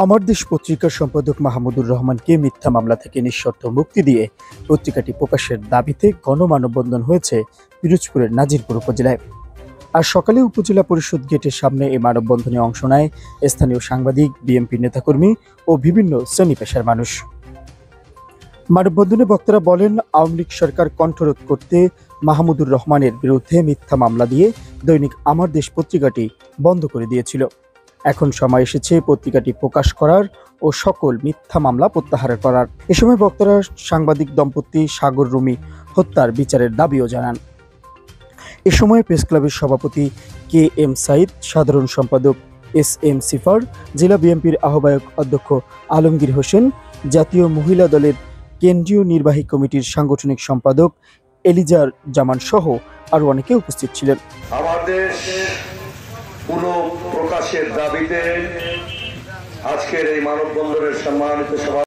আমার দেশ পত্রিকার সম্পাদক মাহমুদুর রহমানকে মিথ্যা মামলা থেকে নিঃশর্ত মুক্তি দিয়ে পত্রিকাটি প্রকাশের দাবিতে গণমানববন্ধন হয়েছে পিরোজপুরের নাজিরপুর উপজেলায়। আজ সকালে উপজেলা পরিষদ গেটের সামনে এই মানববন্ধনে অংশ নেয় স্থানীয় সাংবাদিক, বিএনপি নেতাকর্মী ও বিভিন্ন শ্রেণী পেশার মানুষ। মানববন্ধনে বক্তারা বলেন, আওয়ামী লীগ সরকার কণ্ঠরোধ করতে মাহমুদুর রহমানের বিরুদ্ধে মিথ্যা মামলা দিয়ে দৈনিক আমার দেশ পত্রিকাটি বন্ধ করে দিয়েছিল। এখন সময় এসেছে পত্রিকাটি প্রকাশ করার ও সকল মিথ্যা মামলা প্রত্যাহার করার। এ সময় বক্তারা সাংবাদিক দম্পতি সাগর রুমি হত্যার বিচারের দাবিও জানান। এ সময় প্রেস ক্লাবের সভাপতি কে এম সাইদ, সাধারণ সম্পাদক এস এম সিফার, জেলা বিএনপির আহ্বায়ক অধ্যক্ষ আলমগীর হোসেন, জাতীয় মহিলা দলের কেন্দ্রীয় নির্বাহী কমিটির সাংগঠনিক সম্পাদক এলিজার জামান সহ আরো অনেকে উপস্থিত ছিলেন। আমাদের পুরো প্রকাশের দাবিতে আজকের এই মানববন্ধনের সম্মানিত সভা